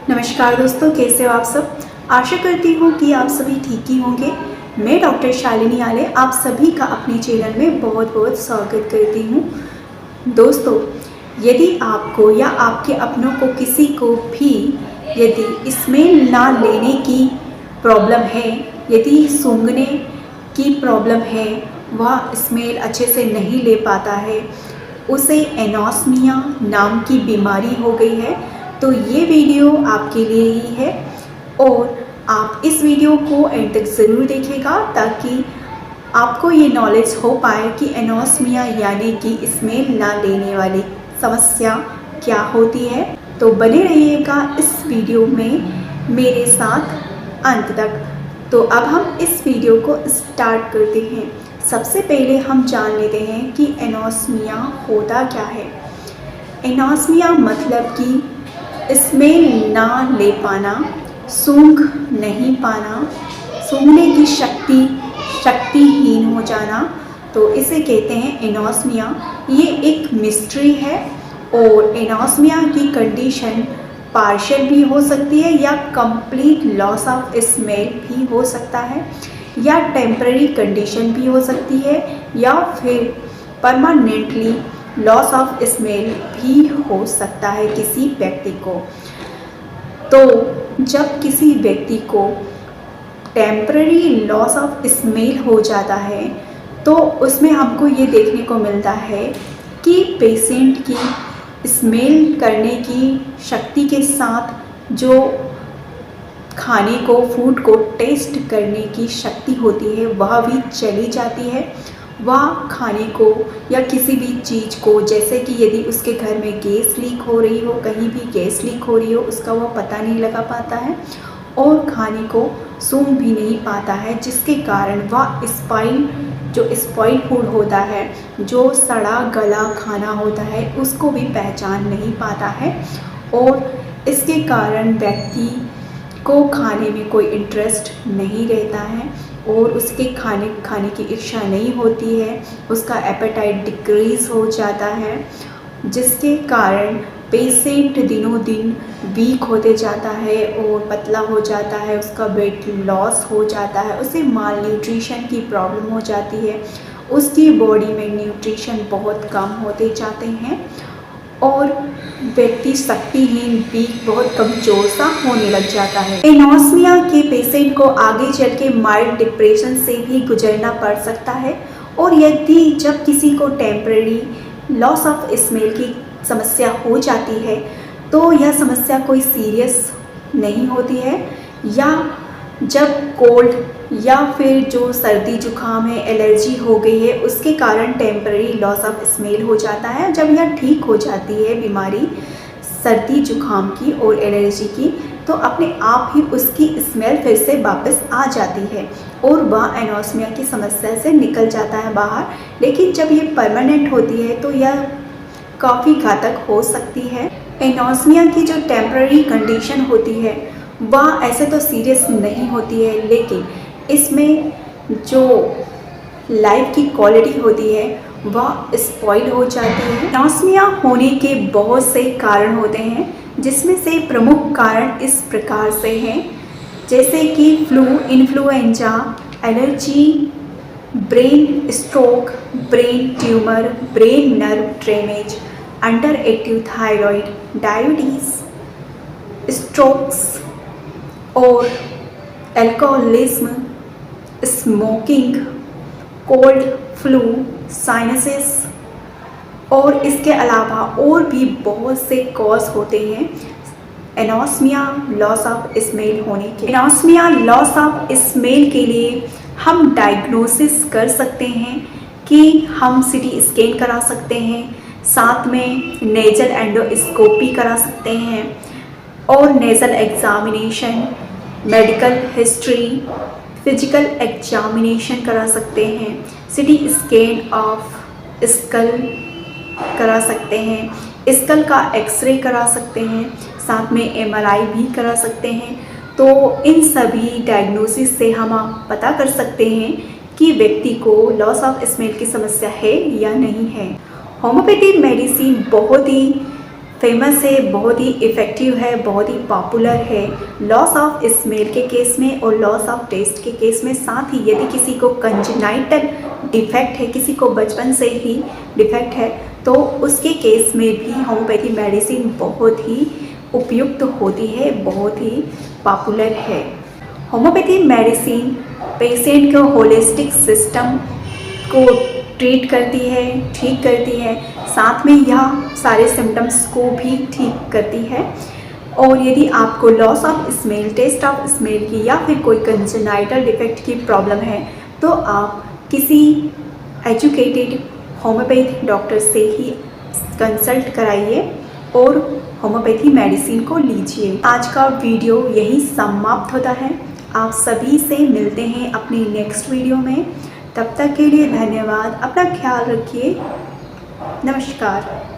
नमस्कार दोस्तों, कैसे हो आप सब। आशा करती हूँ कि आप सभी ठीक ही होंगे। मैं डॉक्टर शालिनी आले आप सभी का अपने चैनल में बहुत बहुत स्वागत करती हूँ। दोस्तों, यदि आपको या आपके अपनों को किसी को भी यदि स्मेल ना लेने की प्रॉब्लम है, यदि सूंघने की प्रॉब्लम है, वह स्मेल अच्छे से नहीं ले पाता है, उसे एनोस्मिया नाम की बीमारी हो गई है, तो ये वीडियो आपके लिए ही है और आप इस वीडियो को एंड तक ज़रूर देखिएगा ताकि आपको ये नॉलेज हो पाए कि एनोस्मिया यानी कि स्मेल ना लेने वाली समस्या क्या होती है। तो बने रहिएगा इस वीडियो में मेरे साथ अंत तक। तो अब हम इस वीडियो को स्टार्ट करते हैं। सबसे पहले हम जान लेते हैं कि एनोस्मिया होता क्या है। एनोस्मिया मतलब कि स्मेल ना ले पाना, सूंघ नहीं पाना, सूंघने की शक्तिहीन हो जाना, तो इसे कहते हैं एनोस्मिया। ये एक मिस्ट्री है और एनोस्मिया की कंडीशन पार्शियल भी हो सकती है या कंप्लीट लॉस ऑफ स्मेल भी हो सकता है या टेम्पररी कंडीशन भी हो सकती है या फिर परमानेंटली लॉस ऑफ स्मेल भी हो सकता है किसी व्यक्ति को। तो जब किसी व्यक्ति को टेम्पररी लॉस ऑफ स्मेल हो जाता है तो उसमें हमको ये देखने को मिलता है कि पेशेंट की स्मेल करने की शक्ति के साथ जो खाने को, फूड को टेस्ट करने की शक्ति होती है वह भी चली जाती है। वह खाने को या किसी भी चीज़ को, जैसे कि यदि उसके घर में गैस लीक हो रही हो, कहीं भी गैस लीक हो रही हो, उसका वह पता नहीं लगा पाता है और खाने को सूंघ भी नहीं पाता है, जिसके कारण वह स्पॉइल फूड होता है, जो सड़ा गला खाना होता है, उसको भी पहचान नहीं पाता है और इसके कारण व्यक्ति को खाने में कोई इंटरेस्ट नहीं रहता है और उसके खाने की इच्छा नहीं होती है, उसका एपेटाइट डिक्रीज़ हो जाता है, जिसके कारण पेशेंट दिनों दिन वीक होते जाता है और पतला हो जाता है, उसका वेट लॉस हो जाता है, उसे माल न्यूट्रिशन की प्रॉब्लम हो जाती है, उसकी बॉडी में न्यूट्रिशन बहुत कम होते जाते हैं और व्यक्ति शक्तिहीन, वीक, बहुत कमज़ोर सा होने लग जाता है। एनोस्मिया के पेशेंट को आगे चल के माइल्ड डिप्रेशन से भी गुजरना पड़ सकता है और यदि जब किसी को टेम्पररी लॉस ऑफ स्मेल की समस्या हो जाती है तो यह समस्या कोई सीरियस नहीं होती है, या जब कोल्ड या फिर जो सर्दी जुकाम है, एलर्जी हो गई है, उसके कारण टेम्पररी लॉस ऑफ स्मेल हो जाता है। जब यह ठीक हो जाती है बीमारी सर्दी जुकाम की और एलर्जी की, तो अपने आप ही उसकी स्मेल फिर से वापस आ जाती है और वह एनोस्मिया की समस्या से निकल जाता है बाहर। लेकिन जब ये परमानेंट होती है तो यह काफ़ी घातक हो सकती है। एनोस्मिया की जो टेम्पररी कंडीशन होती है वह ऐसे तो सीरियस नहीं होती है, लेकिन इसमें जो लाइफ की क्वालिटी होती है वह स्पॉइल हो जाती है। एनोस्मिया होने के बहुत से कारण होते हैं, जिसमें से प्रमुख कारण इस प्रकार से हैं, जैसे कि flu, influenza, allergy, brain stroke, brain tumour, brain nerve drainage, under active thyroid, diabetes, strokes और alcoholism, smoking, cold, flu, sinusitis और इसके अलावा और भी बहुत से कॉज होते हैं एनोस्मिया लॉस ऑफ स्मेल होने के। एनोस्मिया लॉस ऑफ स्मेल के लिए हम डायग्नोसिस कर सकते हैं कि हम सीटी स्कैन करा सकते हैं, साथ में नेजल एंडोस्कोपी करा सकते हैं और nasal examination, medical history, physical examination करा सकते हैं, सीटी स्कैन ऑफ स्कल करा सकते हैं, स्कल का एक्सरे करा सकते हैं, साथ में एमआरआई भी करा सकते हैं। तो इन सभी डायग्नोसिस से हम पता कर सकते हैं कि व्यक्ति को लॉस ऑफ स्मेल की समस्या है या नहीं है। होम्योपैथी मेडिसिन बहुत ही फेमस है, बहुत ही इफ़ेक्टिव है, बहुत ही पॉपुलर है लॉस ऑफ स्मेल के केस में और लॉस ऑफ टेस्ट के केस में। साथ ही यदि किसी को कंजेनाइटल डिफेक्ट है, किसी को बचपन से ही डिफेक्ट है, तो उसके केस में भी होम्योपैथी मेडिसिन बहुत ही उपयुक्त होती है, बहुत ही पॉपुलर है। होम्योपैथी मेडिसिन पेशेंट को होलिस्टिक सिस्टम को ट्रीट करती है, ठीक करती है, साथ में यह सारे सिम्टम्स को भी ठीक करती है। और यदि आपको loss of smell, taste of smell की या फिर कोई कंजेनाइटल डिफेक्ट की प्रॉब्लम है, तो आप किसी एजुकेटेड होम्योपैथी डॉक्टर से ही कंसल्ट कराइए और होम्योपैथी मेडिसिन को लीजिए। आज का वीडियो यही समाप्त होता है। आप सभी से मिलते हैं अपनी नेक्स्ट वीडियो में। तब तक के लिए धन्यवाद। अपना ख्याल रखिए। नमस्कार।